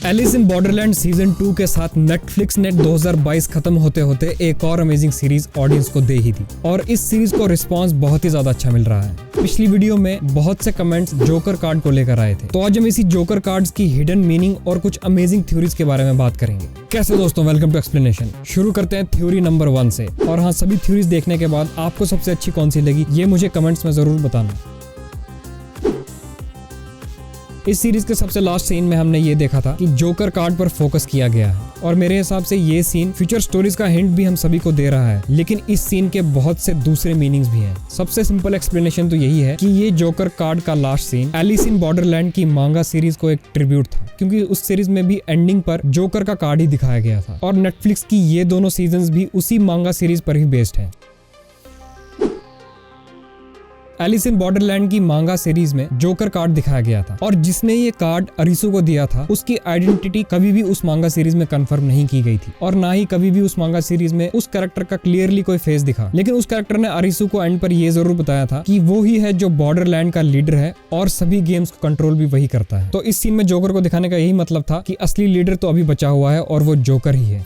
Alice in Borderland season 2 के साथ Netflix ने 2022 खत्म होते होते एक और अमेजिंग सीरीज ऑडियंस को दे ही दी और इस सीरीज को रिस्पांस बहुत ही ज्यादा अच्छा मिल रहा है। पिछली वीडियो में बहुत से कमेंट्स जोकर कार्ड को लेकर आए थे, तो आज हम इसी जोकर कार्ड्स की हिडन मीनिंग और कुछ अमेजिंग थ्योरीज के बारे में बात करेंगे। कैसे दोस्तों, वेलकम टू एक्सप्लेनेशन। शुरू करते हैं थ्योरी नंबर 1 से। और हाँ, सभी थ्योरीज देखने के बाद आपको सबसे अच्छी कौन सी लगी ये मुझे कमेंट्स में जरूर बताना। इस सीरीज के सबसे लास्ट सीन में हमने ये देखा था कि जोकर कार्ड पर फोकस किया गया है और मेरे हिसाब से ये सीन फ्यूचर स्टोरीज का हिंट भी हम सभी को दे रहा है, लेकिन इस सीन के बहुत से दूसरे मीनिंग्स भी हैं। सबसे सिंपल एक्सप्लेनेशन तो यही है कि ये जोकर कार्ड का last scene Alice in Borderland की मांगा सीरीज को एक ट्रिब्यूट था, क्योंकि उस सीरीज में भी एंडिंग पर जोकर का कार्ड ही दिखाया गया था और नेटफ्लिक्स की ये दोनों सीजन भी उसी मांगा सीरीज पर ही बेस्ड है। एलिस इन बॉर्डरलैंड की मांगा सीरीज में जोकर कार्ड दिखाया गया था और जिसने ये कार्ड अरिसु को दिया था उसकी आइडेंटिटी कभी भी उस मांगा सीरीज में कंफर्म नहीं की गई थी और ना ही कभी भी उस मांगा सीरीज में उस कैरेक्टर का क्लियरली कोई फेस दिखा। लेकिन उस कैरेक्टर ने अरिसु को एंड पर ये जरूर बताया था कि वो ही है जो बॉर्डरलैंड का लीडर है और सभी गेम्स को कंट्रोल भी वही करता है। तो इस सीन में जोकर को दिखाने का यही मतलब था कि असली लीडर तो अभी बचा हुआ है और वो जोकर ही है।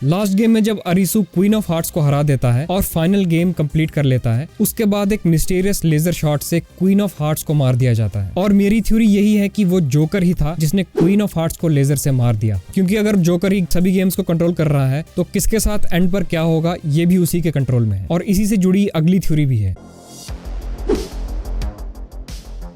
लास्ट गेम में जब अरिसु क्वीन ऑफ हार्ट्स को हरा देता है और फाइनल गेम कंप्लीट कर लेता है, उसके बाद एक मिस्टीरियस लेजर शॉट से क्वीन ऑफ हार्ट्स को मार दिया जाता है और मेरी थ्योरी यही है कि वो जोकर ही था जिसने क्वीन ऑफ हार्ट्स को लेजर से मार दिया, क्योंकि अगर जोकर ही सभी गेम्स को कंट्रोल कर रहा है तो किसके साथ एंड पर क्या होगा ये भी उसी के कंट्रोल में है। और इसी से जुड़ी अगली थ्योरी भी है।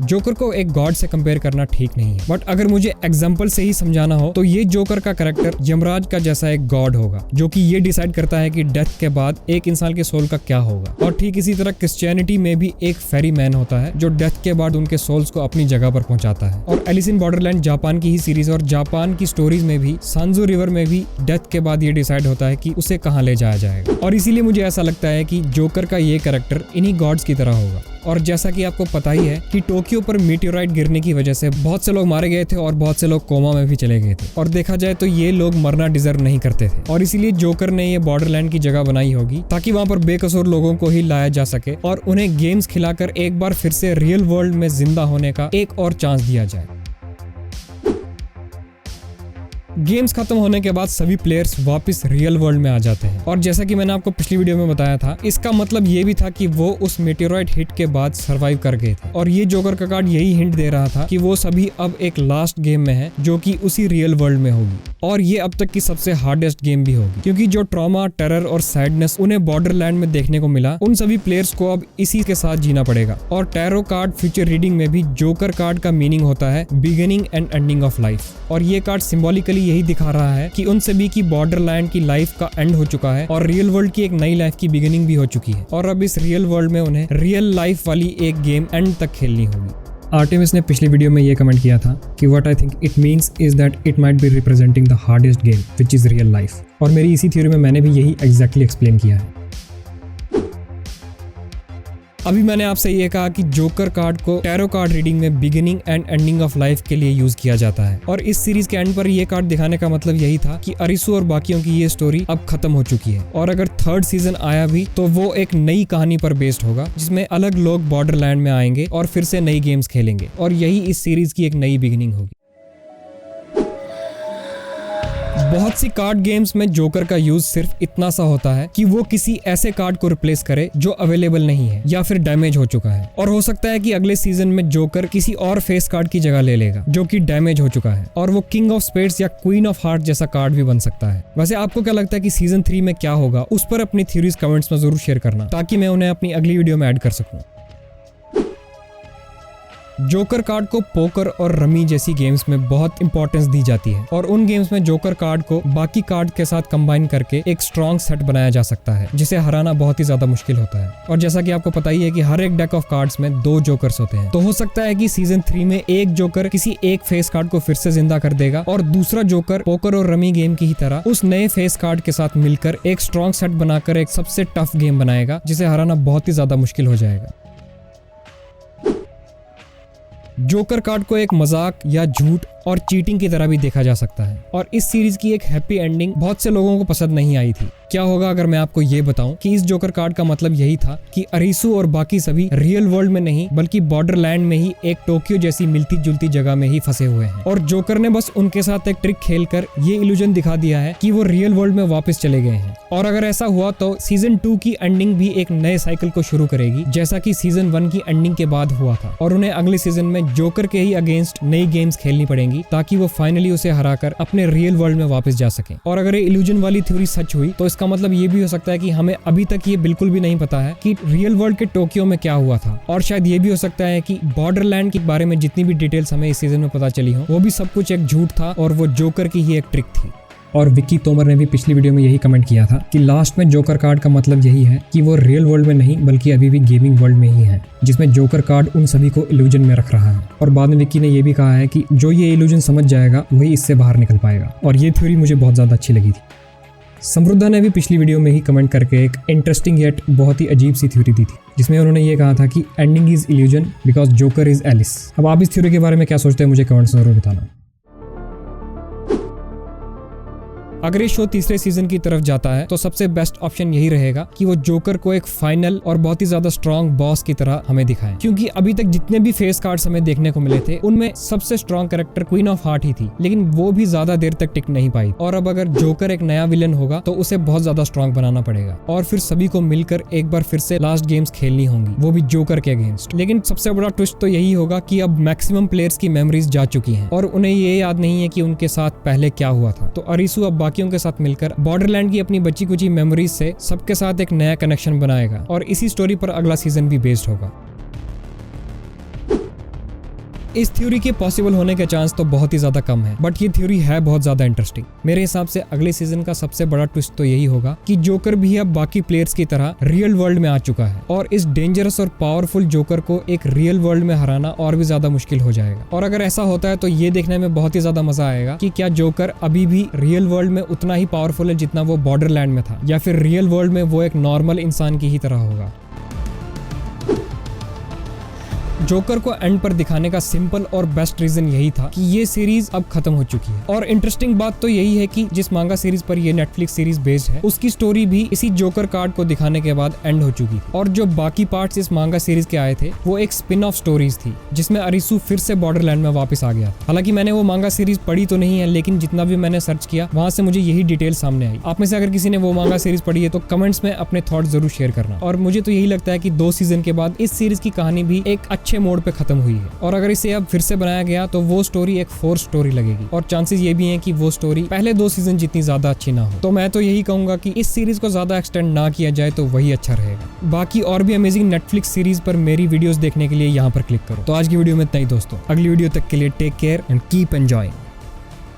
जोकर को एक गॉड से कंपेयर करना ठीक नहीं है, बट अगर मुझे एग्जांपल से ही समझाना हो तो ये जोकर का कैरेक्टर यमराज का जैसा एक गॉड होगा जो कि ये डिसाइड करता है कि डेथ के बाद एक इंसान के सोल का क्या होगा। और ठीक इसी तरह क्रिश्चियनिटी में भी एक फेरी मैन होता है जो डेथ के बाद उनके सोल्स को अपनी जगह पर पहुंचाता है। और एलिस इन बॉर्डरलैंड जापान की ही सीरीज और जापान की स्टोरीज में भी सांजू रिवर में भी डेथ के बाद ये डिसाइड होता है कि उसे कहाँ ले जाया जाएगा। और इसीलिए मुझे ऐसा लगता है कि जोकर का ये कैरेक्टर इन्हीं गॉड्स की तरह होगा। और जैसा कि आपको पता ही है कि टोक्यो पर मीटियोराइट गिरने की वजह से बहुत से लोग मारे गए थे और बहुत से लोग कोमा में भी चले गए थे और देखा जाए तो ये लोग मरना डिजर्व नहीं करते थे और इसीलिए जोकर ने ये बॉर्डरलैंड की जगह बनाई होगी ताकि वहां पर बेकसूर लोगों को ही लाया जा सके और उन्हें गेम्स खिलाकर एक बार फिर से रियल वर्ल्ड में जिंदा होने का एक और चांस दिया जाए। गेम्स खत्म होने के बाद सभी प्लेयर्स वापस रियल वर्ल्ड में आ जाते हैं और जैसा कि मैंने आपको पिछली वीडियो में बताया था, इसका मतलब ये भी था कि वो उस मेटेओराइट हिट के बाद सरवाइव कर गए थे और ये जोकर का कार्ड यही हिंट दे रहा था कि वो सभी अब एक लास्ट गेम में है जो कि उसी रियल वर्ल्ड में होगी और ये अब तक की सबसे हार्डेस्ट गेम भी होगी, क्योंकि जो ट्रॉमा, टेरर और सैडनेस उन्हें बॉर्डरलैंड में देखने को मिला उन सभी प्लेयर्स को अब इसी के साथ जीना पड़ेगा। और टैरो कार्ड फ्यूचर रीडिंग में भी जोकर कार्ड का मीनिंग होता है beginning and ending of life और ये कार्ड सिंबॉलिकली यही दिखा रहा है कि उन सभी की बॉर्डरलैंड की लाइफ का एंड हो चुका है और रियल वर्ल्ड की एक नई लाइफ की बिगिनिंग भी हो चुकी है और अब इस रियल वर्ल्ड में उन्हें रियल लाइफ वाली एक गेम एंड तक खेलनी होगी। आर्टेमिस ने पिछली वीडियो में ये कमेंट किया था कि what I think it means is that it might be representing the hardest game which is real life और मेरी इसी थ्योरी में मैंने भी यही एग्जैक्टली एक्सप्लेन किया है। अभी मैंने आपसे ये कहा कि जोकर कार्ड को टैरो कार्ड रीडिंग में beginning and ending of life के लिए यूज किया जाता है और इस सीरीज के एंड पर ये कार्ड दिखाने का मतलब यही था कि अरिसु और बाकियों की ये स्टोरी अब खत्म हो चुकी है और अगर थर्ड सीजन आया भी तो वो एक नई कहानी पर बेस्ड होगा जिसमें अलग लोग बॉर्डरलैंड में आएंगे और फिर से नई गेम्स खेलेंगे और यही इस सीरीज की एक नई बिगिनिंग होगी। बहुत सी कार्ड गेम्स में जोकर का यूज सिर्फ इतना सा होता है कि वो किसी ऐसे कार्ड को रिप्लेस करे जो अवेलेबल नहीं है या फिर डैमेज हो चुका है और हो सकता है कि अगले सीजन में जोकर किसी और फेस कार्ड की जगह ले लेगा जो कि डैमेज हो चुका है और वो किंग ऑफ स्पेड्स या क्वीन ऑफ हार्ट जैसा कार्ड भी बन सकता है। वैसे आपको क्या लगता है कि सीजन 3 में क्या होगा, उस पर अपनी थ्योरीज कमेंट्स में जरूर शेयर करना ताकि मैं उन्हें अपनी अगली वीडियो में ऐड कर सकूं। जोकर कार्ड को पोकर और रमी जैसी गेम्स में बहुत इंपॉर्टेंस दी जाती है और उन गेम्स में जोकर कार्ड को बाकी कार्ड के साथ कंबाइन करके एक स्ट्रॉन्ग सेट बनाया जा सकता है जिसे हराना बहुत ही ज्यादा मुश्किल होता है। और जैसा कि आपको पता ही है कि हर एक डेक ऑफ कार्ड्स में 2 जोकर्स होते हैं, तो हो सकता है कि सीजन 3 में एक जोकर किसी एक फेस कार्ड को फिर से जिंदा कर देगा और दूसरा जोकर पोकर और रमी गेम की ही तरह उस नए फेस कार्ड के साथ मिलकर एक स्ट्रॉन्ग सेट बनाकर एक सबसे टफ गेम बनाएगा जिसे हराना बहुत ही ज्यादा मुश्किल हो जाएगा। जोकर कार्ड को एक मजाक या झूठ और चीटिंग की तरह भी देखा जा सकता है। और इस सीरीज की एक हैप्पी एंडिंग बहुत से लोगों को पसंद नहीं आई थी। क्या होगा अगर मैं आपको ये बताऊं कि इस जोकर कार्ड का मतलब यही था कि अरिसु और बाकी सभी रियल वर्ल्ड में नहीं बल्कि बॉर्डरलैंड में ही एक टोक्यो जैसी मिलती जुलती जगह में ही फंसे हुए हैं, और जोकर ने बस उनके साथ एक ट्रिक खेलकर ये इल्यूजन दिखा दिया है कि वो रियल वर्ल्ड में वापस चले गए हैं। और अगर ऐसा हुआ तो सीजन 2 की एंडिंग भी एक नए साइकिल को शुरू करेगी, जैसा कि सीजन 1 की एंडिंग के बाद हुआ था, और उन्हें अगले सीजन में जोकर के ही अगेंस्ट नई गेम्स खेलनी पड़ेंगी ताकि वो फाइनली उसे हराकर अपने रियल वर्ल्ड में वापस जा सके। और अगर ये इल्यूजन वाली थ्योरी सच हुई तो इसका मतलब ये भी हो सकता है कि हमें अभी तक ये बिल्कुल भी नहीं पता है कि रियल वर्ल्ड के टोक्यो में क्या हुआ था, और शायद ये भी हो सकता है कि बॉर्डरलैंड के बारे में जितनी भी डिटेल्स हमें इस सीजन में पता चली हो वो भी सब कुछ एक झूठ था और वो जोकर की ही एक ट्रिक थी। और विक्की तोमर ने भी पिछली वीडियो में यही कमेंट किया था कि लास्ट में जोकर कार्ड का मतलब यही है कि वो रियल वर्ल्ड में नहीं बल्कि अभी भी गेमिंग वर्ल्ड में ही है, जिसमें जोकर कार्ड उन सभी को इल्यूजन में रख रहा है। और बाद में विक्की ने यह भी कहा है कि जो ये इल्यूजन समझ जाएगा वही इससे बाहर निकल पाएगा, और ये थ्योरी मुझे बहुत ज्यादा अच्छी लगी थी। समृद्धा ने भी पिछली वीडियो में ही कमेंट करके एक इंटरेस्टिंग येट बहुत ही अजीब सी थ्योरी दी थी, जिसमें उन्होंने ये कहा था कि ending is illusion because joker is Alice. अब आप इस थ्योरी के बारे में क्या सोचते हैं मुझे कमेंट्स में जरूर बताना। अगर ये शो तीसरे सीजन की तरफ जाता है तो सबसे बेस्ट ऑप्शन यही रहेगा कि वो जोकर को एक फाइनल और बहुत ही ज्यादा स्ट्रॉन्ग बॉस की तरह हमें दिखाएं, क्योंकि अभी तक जितने भी फेस कार्ड्स हमें देखने को मिले थे उनमें सबसे strong character queen of heart ही थी, लेकिन वो भी ज्यादा देर तक टिक नहीं पाई। और अब अगर जोकर एक नया विलन होगा तो उसे बहुत ज्यादा स्ट्रॉन्ग बनाना पड़ेगा, और फिर सभी को मिलकर एक बार फिर से लास्ट गेम्स खेलनी होंगी, वो भी जोकर के अगेंस्ट। लेकिन सबसे बड़ा ट्विस्ट तो यही होगा कि अब मैक्सिमम प्लेयर्स की मेमोरीज जा चुकी हैं और उन्हें ये याद नहीं है कि उनके साथ पहले क्या हुआ था। तो अरिसु अब बाकियों के साथ मिलकर बॉर्डरलैंड की अपनी बची कुची मेमोरीज से सबके साथ एक नया कनेक्शन बनाएगा, और इसी स्टोरी पर अगला सीजन भी बेस्ड होगा। इस थ्योरी के पॉसिबल होने के चांस तो बहुत ही ज्यादा कम है, बट ये थ्योरी है बहुत ज्यादा इंटरेस्टिंग। मेरे हिसाब से अगले सीजन का सबसे बड़ा ट्विस्ट तो यही होगा कि जोकर भी अब बाकी प्लेयर्स की तरह रियल वर्ल्ड में आ चुका है, और इस डेंजरस और पावरफुल जोकर को एक रियल वर्ल्ड में हराना और भी ज्यादा मुश्किल हो जाएगा। और अगर ऐसा होता है तो ये देखने में बहुत ही ज्यादा मजा आएगा कि क्या जोकर अभी भी रियल वर्ल्ड में उतना ही पावरफुल है जितना वो बॉर्डरलैंड में था, या फिर रियल वर्ल्ड में वो एक नॉर्मल इंसान की ही तरह होगा। जोकर को एंड पर दिखाने का सिंपल और बेस्ट रीजन यही था कि ये सीरीज अब खत्म हो चुकी है। और इंटरेस्टिंग बात तो यही है कि जिस मांगा सीरीज पर ये नेटफ्लिक्स सीरीज बेस्ड है उसकी स्टोरी भी इसी जोकर कार्ड को दिखाने के बाद एंड हो चुकी, और जो बाकी पार्ट्स इस मांगा सीरीज के आए थे वो एक स्पिन ऑफ स्टोरीज थी जिसमें अरिसु फिर से बॉर्डरलैंड में वापस आ गया। हालांकि मैंने वो मांगा सीरीज पढ़ी तो नहीं है, लेकिन जितना भी मैंने सर्च किया वहां से मुझे यही डिटेल सामने आई। आप में से अगर किसी ने वो मांगा सीरीज पढ़ी है तो कमेंट्स में अपने थॉट जरूर शेयर करना। और मुझे तो यही लगता है कि 2 सीजन के बाद इस सीरीज की कहानी भी एक अच्छे मोड पे खत्म हुई है, और अगर इसे अब फिर से बनाया गया तो वो स्टोरी एक फोर्स स्टोरी लगेगी, और चांसेस ये भी हैं कि वो स्टोरी पहले 2 सीजन जितनी ज्यादा अच्छी ना हो। तो मैं तो यही कहूंगा कि इस सीरीज को ज्यादा एक्सटेंड ना किया जाए तो वही अच्छा रहेगा। बाकी और भी अमेजिंग नेटफ्लिक्स सीरीज पर मेरी वीडियोस देखने के लिए यहाँ पर क्लिक करो। तो आज की वीडियो में इतना ही दोस्तों, अगली वीडियो तक के लिए take care and keep enjoying.